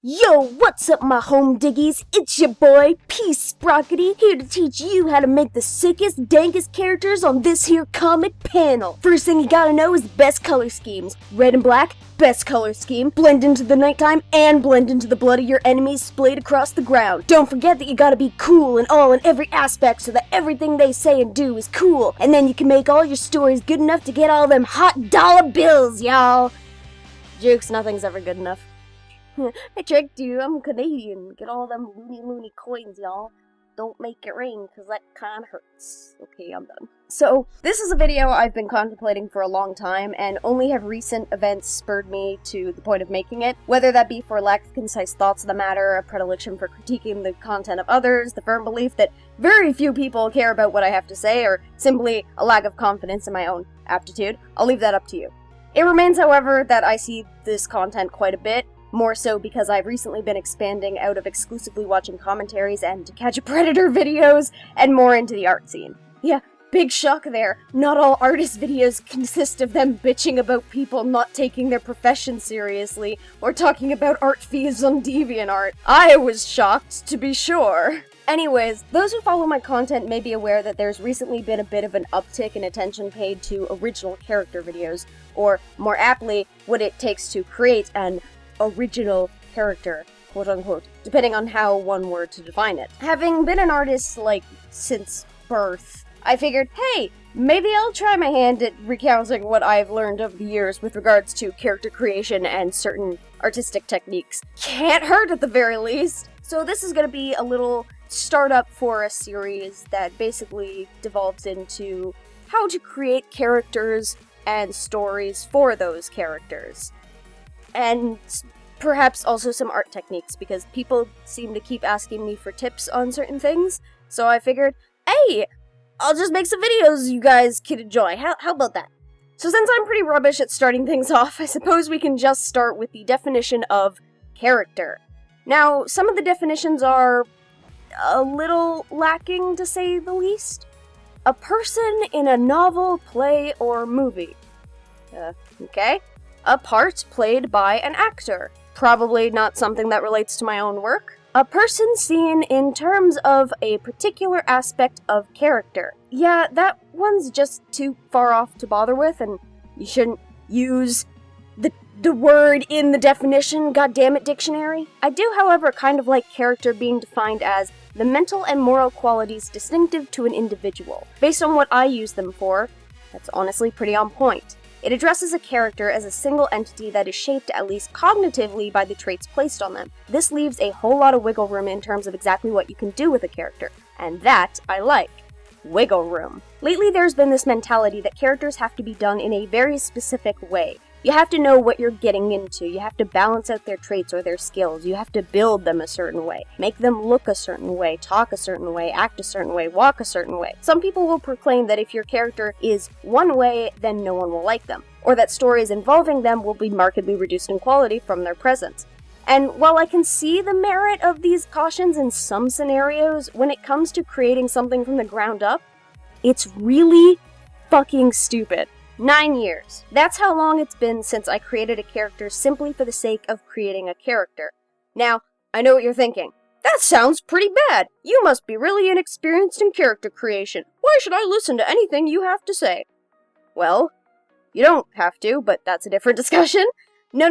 Yo, what's up my home diggies? It's your boy, Sprocket, here to teach you how to make the sickest, dankest characters on this here comic panel. First thing you gotta know is the best color schemes. Red and black, best color scheme. Blend into the nighttime and blend into the blood of your enemies splayed across the ground. Don't forget that you gotta be cool in all and every aspect so that everything they say and do is cool. And then you can make all your stories good enough to get all them hot dollar bills, y'all. Jokes, nothing's ever good enough. I tricked you, I'm Canadian. Get all them loony coins, y'all. Don't make it rain, cause that kinda hurts. Okay, I'm done. So, this is a video I've been contemplating for a long time, and only have recent events spurred me to the point of making it, whether that be for lack of concise thoughts of the matter, a predilection for critiquing the content of others, the firm belief that very few people care about what I have to say, or simply a lack of confidence in my own aptitude. I'll leave that up to you. It remains, however, that I see this content quite a bit, more so because I've recently been expanding out of exclusively watching commentaries and To Catch a Predator videos, and more into the art scene. Yeah, big shock there. Not all artist videos consist of them bitching about people not taking their profession seriously, or talking about art fees on DeviantArt. I was shocked, to be sure. Anyways, those who follow my content may be aware that there's recently been a bit of an uptick in attention paid to original character videos, or more aptly, what it takes to create an original character, quote-unquote, depending on how one were to define it. Having been an artist, since birth, I figured, hey, maybe I'll try my hand at recounting what I've learned over the years with regards to character creation and certain artistic techniques. Can't hurt at the very least! So this is gonna be a little startup for a series that basically devolves into how to create characters and stories for those characters. And perhaps also some art techniques, because people seem to keep asking me for tips on certain things, so I figured, hey, I'll just make some videos you guys can enjoy. How about that? So since I'm pretty rubbish at starting things off, I suppose we can just start with the definition of character. Now, some of the definitions are a little lacking, to say the least. A person in a novel, play, or movie. Okay. A part played by an actor. Probably not something that relates to my own work. A person seen in terms of a particular aspect of character. Yeah, that one's just too far off to bother with, and you shouldn't use the word in the definition, goddammit dictionary. I do, however, kind of like character being defined as the mental and moral qualities distinctive to an individual. Based on what I use them for, that's honestly pretty on point. It addresses a character as a single entity that is shaped, at least cognitively, by the traits placed on them. This leaves a whole lot of wiggle room in terms of exactly what you can do with a character, and that I like. Wiggle room. Lately there's been this mentality that characters have to be done in a very specific way. You have to know what you're getting into, you have to balance out their traits or their skills, you have to build them a certain way, make them look a certain way, talk a certain way, act a certain way, walk a certain way. Some people will proclaim that if your character is one way, then no one will like them, or that stories involving them will be markedly reduced in quality from their presence. And while I can see the merit of these cautions in some scenarios, when it comes to creating something from the ground up, it's really fucking stupid. 9 years. That's how long it's been since I created a character simply for the sake of creating a character. Now, I know what you're thinking. That sounds pretty bad. You must be really inexperienced in character creation. Why should I listen to anything you have to say? Well, you don't have to, but that's a different discussion. No.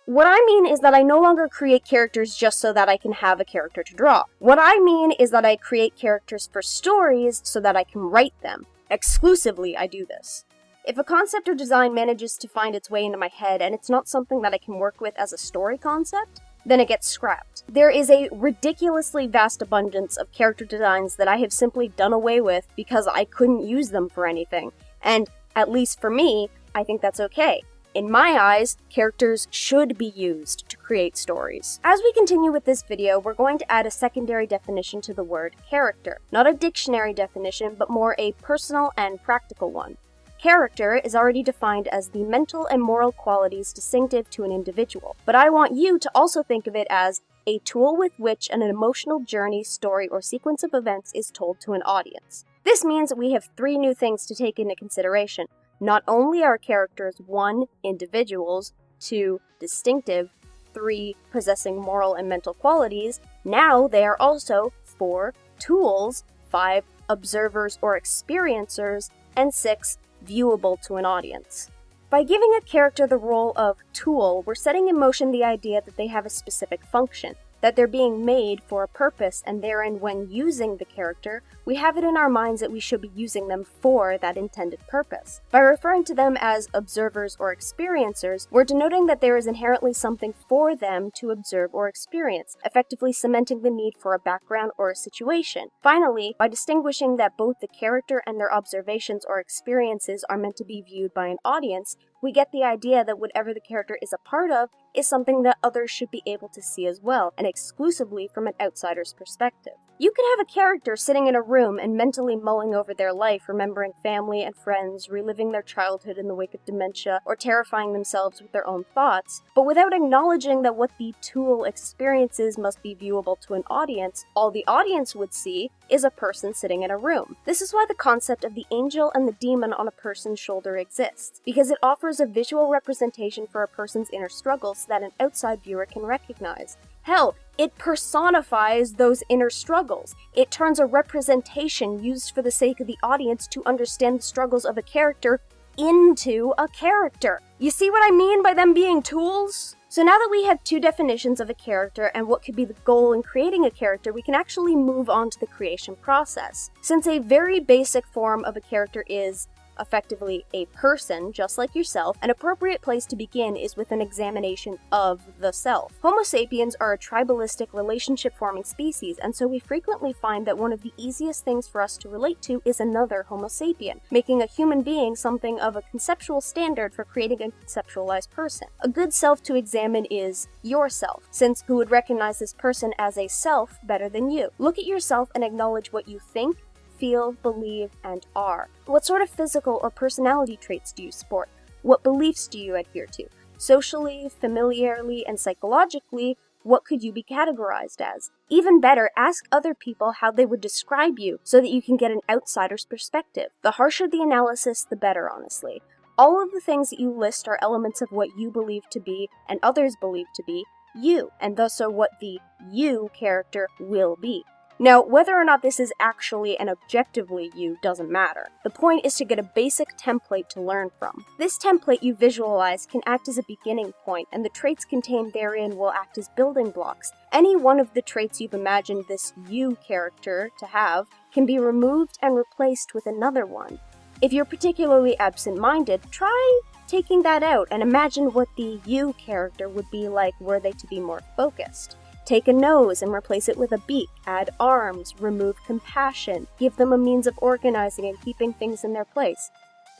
What I mean is that I no longer create characters just so that I can have a character to draw. What I mean is that I create characters for stories so that I can write them. Exclusively, I do this. If a concept or design manages to find its way into my head and it's not something that I can work with as a story concept, then it gets scrapped. There is a ridiculously vast abundance of character designs that I have simply done away with because I couldn't use them for anything. And, at least for me, I think that's okay. In my eyes, characters should be used to create stories. As we continue with this video, we're going to add a secondary definition to the word character. Not a dictionary definition, but more a personal and practical one. Character is already defined as the mental and moral qualities distinctive to an individual, but I want you to also think of it as a tool with which an emotional journey, story, or sequence of events is told to an audience. This means we have 3 new things to take into consideration. Not only are characters 1, individuals, 2, distinctive, 3 possessing moral and mental qualities, now they are also 4 tools, 5 observers or experiencers, and 6 viewable to an audience. By giving a character the role of tool, we're setting in motion the idea that they have a specific function, that they're being made for a purpose, and therein, when using the character, we have it in our minds that we should be using them for that intended purpose. By referring to them as observers or experiencers, we're denoting that there is inherently something for them to observe or experience, effectively cementing the need for a background or a situation. Finally, by distinguishing that both the character and their observations or experiences are meant to be viewed by an audience, we get the idea that whatever the character is a part of is something that others should be able to see as well, and exclusively from an outsider's perspective. You could have a character sitting in a room and mentally mulling over their life, remembering family and friends, reliving their childhood in the wake of dementia, or terrifying themselves with their own thoughts, but without acknowledging that what the tool experiences must be viewable to an audience, all the audience would see is a person sitting in a room. This is why the concept of the angel and the demon on a person's shoulder exists, because it offers a visual representation for a person's inner struggles that an outside viewer can recognize. Hell, it personifies those inner struggles. It turns a representation used for the sake of the audience to understand the struggles of a character into a character. You see what I mean by them being tools? So now that we have 2 definitions of a character and what could be the goal in creating a character, we can actually move on to the creation process. Since a very basic form of a character is effectively a person, just like yourself, an appropriate place to begin is with an examination of the self. Homo sapiens are a tribalistic relationship-forming species, and so we frequently find that one of the easiest things for us to relate to is another Homo sapien, making a human being something of a conceptual standard for creating a conceptualized person. A good self to examine is yourself, since who would recognize this person as a self better than you? Look at yourself and acknowledge what you think, feel, believe, and are. What sort of physical or personality traits do you sport? What beliefs do you adhere to? Socially, familiarly, and psychologically, what could you be categorized as? Even better, ask other people how they would describe you so that you can get an outsider's perspective. The harsher the analysis, the better, honestly. All of the things that you list are elements of what you believe to be and others believe to be you, and thus are what the you character will be. Now, whether or not this is actually and objectively you doesn't matter. The point is to get a basic template to learn from. This template you visualize can act as a beginning point, and the traits contained therein will act as building blocks. Any one of the traits you've imagined this you character to have can be removed and replaced with another one. If you're particularly absent-minded, try taking that out and imagine what the you character would be like were they to be more focused. Take a nose and replace it with a beak, add arms, remove compassion, give them a means of organizing and keeping things in their place.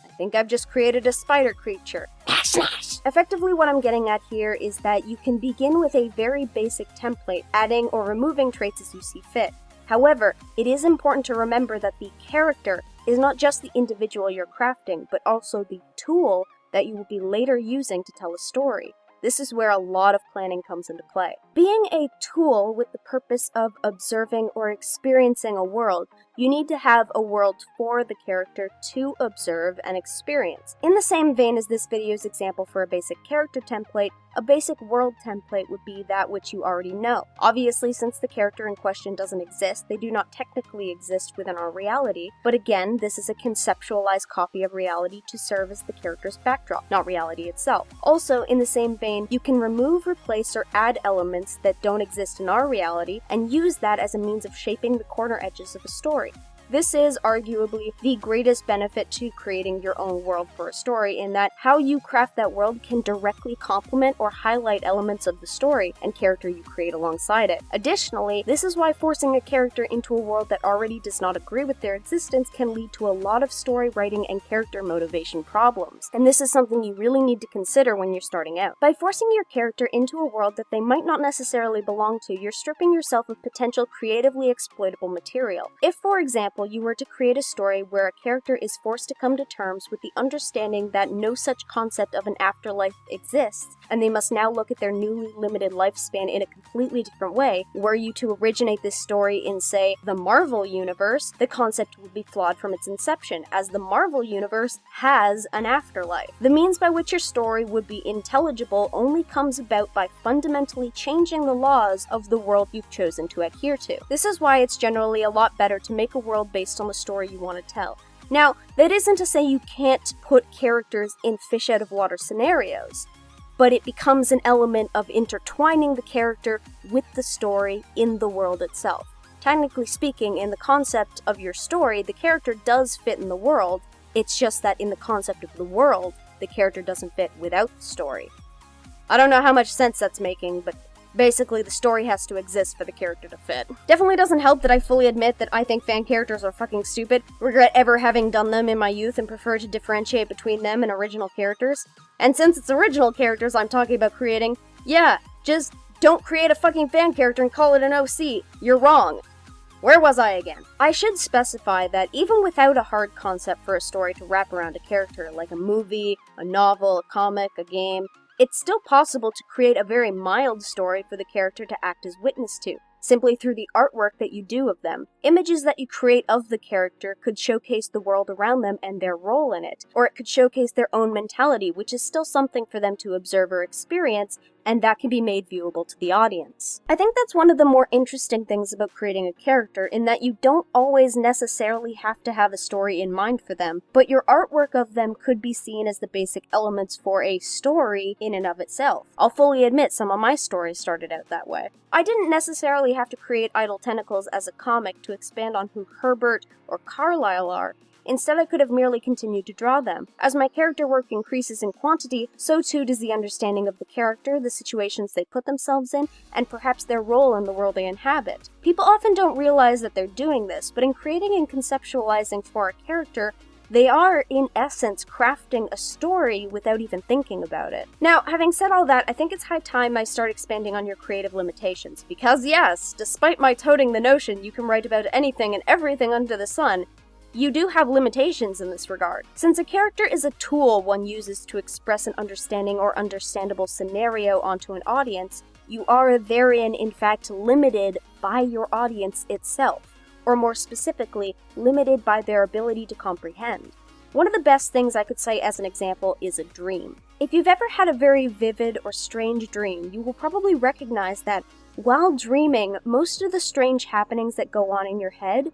I think I've just created a spider creature. Effectively, what I'm getting at here is that you can begin with a very basic template, adding or removing traits as you see fit. However, it is important to remember that the character is not just the individual you're crafting, but also the tool that you will be later using to tell a story. This is where a lot of planning comes into play. Being a tool with the purpose of observing or experiencing a world, you need to have a world for the character to observe and experience. In the same vein as this video's example for a basic character template, a basic world template would be that which you already know. Obviously, since the character in question doesn't exist, they do not technically exist within our reality, but again, this is a conceptualized copy of reality to serve as the character's backdrop, not reality itself. Also, in the same vein, you can remove, replace, or add elements that don't exist in our reality and use that as a means of shaping the corner edges of a story. This is arguably the greatest benefit to creating your own world for a story, in that how you craft that world can directly complement or highlight elements of the story and character you create alongside it. Additionally, this is why forcing a character into a world that already does not agree with their existence can lead to a lot of story writing and character motivation problems. And this is something you really need to consider when you're starting out. By forcing your character into a world that they might not necessarily belong to, you're stripping yourself of potential creatively exploitable material. If, for example, example, you were to create a story where a character is forced to come to terms with the understanding that no such concept of an afterlife exists, and they must now look at their newly limited lifespan in a completely different way, were you to originate this story in, say, the Marvel Universe, the concept would be flawed from its inception, as the Marvel Universe has an afterlife. The means by which your story would be intelligible only comes about by fundamentally changing the laws of the world you've chosen to adhere to. This is why it's generally a lot better to make a world based on the story you want to tell. Now, that isn't to say you can't put characters in fish-out-of-water scenarios, but it becomes an element of intertwining the character with the story in the world itself. Technically speaking, in the concept of your story, the character does fit in the world, it's just that in the concept of the world, the character doesn't fit without the story. I don't know how much sense that's making, but basically the story has to exist for the character to fit. Definitely doesn't help that I fully admit that I think fan characters are fucking stupid, regret ever having done them in my youth, and prefer to differentiate between them and original characters. And since it's original characters I'm talking about creating, yeah, just don't create a fucking fan character and call it an OC. You're wrong. Where was I again? I should specify that even without a hard concept for a story to wrap around a character, like a movie, a novel, a comic, a game, it's still possible to create a very mild story for the character to act as witness to, simply through the artwork that you do of them. Images that you create of the character could showcase the world around them and their role in it, or it could showcase their own mentality, which is still something for them to observe or experience, and that can be made viewable to the audience. I think that's one of the more interesting things about creating a character, in that you don't always necessarily have to have a story in mind for them, but your artwork of them could be seen as the basic elements for a story in and of itself. I'll fully admit some of my stories started out that way. I didn't necessarily have to create Idle Tentacles as a comic to expand on who Herbert or Carlisle are. Instead, I could have merely continued to draw them. As my character work increases in quantity, so too does the understanding of the character, the situations they put themselves in, and perhaps their role in the world they inhabit. People often don't realize that they're doing this, but in creating and conceptualizing for a character, they are, in essence, crafting a story without even thinking about it. Now, having said all that, I think it's high time I start expanding on your creative limitations, because yes, despite my toting the notion you can write about anything and everything under the sun, you do have limitations in this regard. Since a character is a tool one uses to express an understanding or understandable scenario onto an audience, you are therein, in fact, limited by your audience itself, or more specifically, limited by their ability to comprehend. One of the best things I could cite as an example is a dream. If you've ever had a very vivid or strange dream, you will probably recognize that while dreaming, most of the strange happenings that go on in your head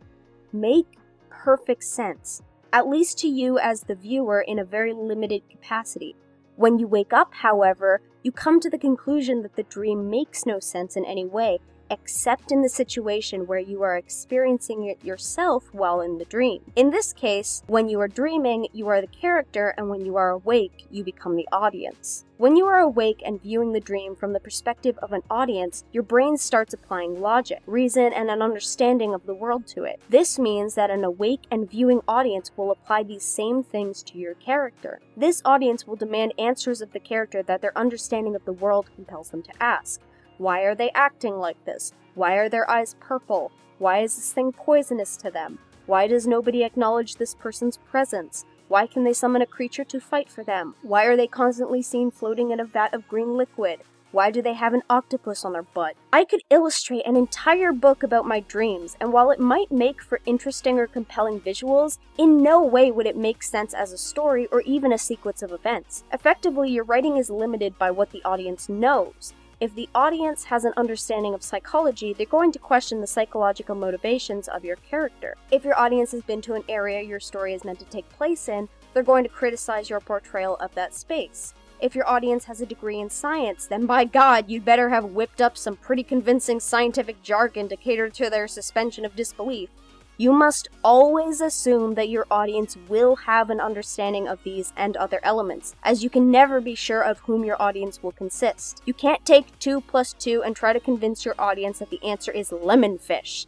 make perfect sense, at least to you as the viewer in a very limited capacity. When you wake up, however, you come to the conclusion that the dream makes no sense in any way, except in the situation where you are experiencing it yourself while in the dream. In this case, when you are dreaming, you are the character, and when you are awake, you become the audience. When you are awake and viewing the dream from the perspective of an audience, your brain starts applying logic, reason, and an understanding of the world to it. This means that an awake and viewing audience will apply these same things to your character. This audience will demand answers of the character that their understanding of the world compels them to ask. Why are they acting like this? Why are their eyes purple? Why is this thing poisonous to them? Why does nobody acknowledge this person's presence? Why can they summon a creature to fight for them? Why are they constantly seen floating in a vat of green liquid? Why do they have an octopus on their butt? I could illustrate an entire book about my dreams, and while it might make for interesting or compelling visuals, in no way would it make sense as a story or even a sequence of events. Effectively, your writing is limited by what the audience knows. If the audience has an understanding of psychology, they're going to question the psychological motivations of your character. If your audience has been to an area your story is meant to take place in, they're going to criticize your portrayal of that space. If your audience has a degree in science, then by God, you'd better have whipped up some pretty convincing scientific jargon to cater to their suspension of disbelief. You must always assume that your audience will have an understanding of these and other elements, as you can never be sure of whom your audience will consist. You can't take 2 plus 2 and try to convince your audience that the answer is lemon fish.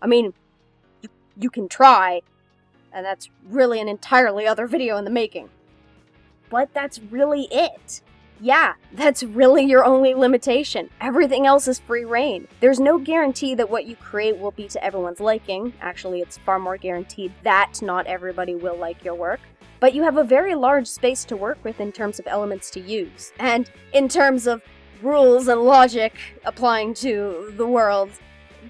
I mean, you can try, and that's really an entirely other video in the making. But that's really it. Yeah, that's really your only limitation. Everything else is free reign. There's no guarantee that what you create will be to everyone's liking. Actually, it's far more guaranteed that not everybody will like your work. But you have a very large space to work with in terms of elements to use. And in terms of rules and logic applying to the world,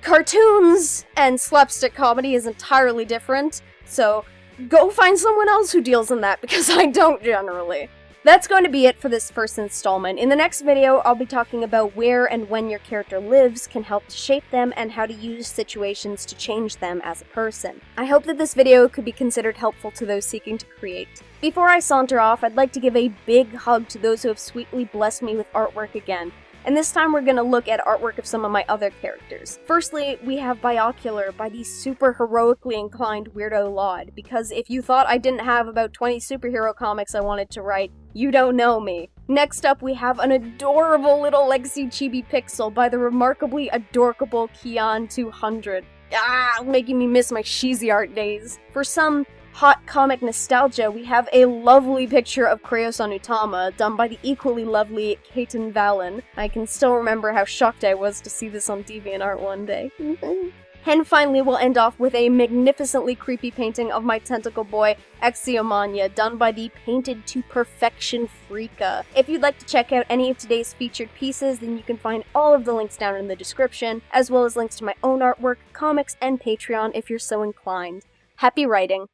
cartoons and slapstick comedy is entirely different, so go find someone else who deals in that, because I don't generally. That's going to be it for this first installment. In the next video, I'll be talking about where and when your character lives can help to shape them and how to use situations to change them as a person. I hope that this video could be considered helpful to those seeking to create. Before I saunter off, I'd like to give a big hug to those who have sweetly blessed me with artwork again. And this time we're going to look at artwork of some of my other characters. Firstly, we have Biocular by the super heroically inclined Weirdo Laud, because if you thought I didn't have about 20 superhero comics I wanted to write, you don't know me. Next up, we have an adorable little Legacy Chibi Pixel by the remarkably adorkable Kian200. Making me miss my cheesy art days. For some hot comic nostalgia, we have a lovely picture of Crayosan Utama, done by the equally lovely Kaiten Valen. I can still remember how shocked I was to see this on DeviantArt one day. And finally, we'll end off with a magnificently creepy painting of my tentacle boy, Exiomania, done by the Painted to Perfection Freaka. If you'd like to check out any of today's featured pieces, then you can find all of the links down in the description, as well as links to my own artwork, comics, and Patreon if you're so inclined. Happy writing!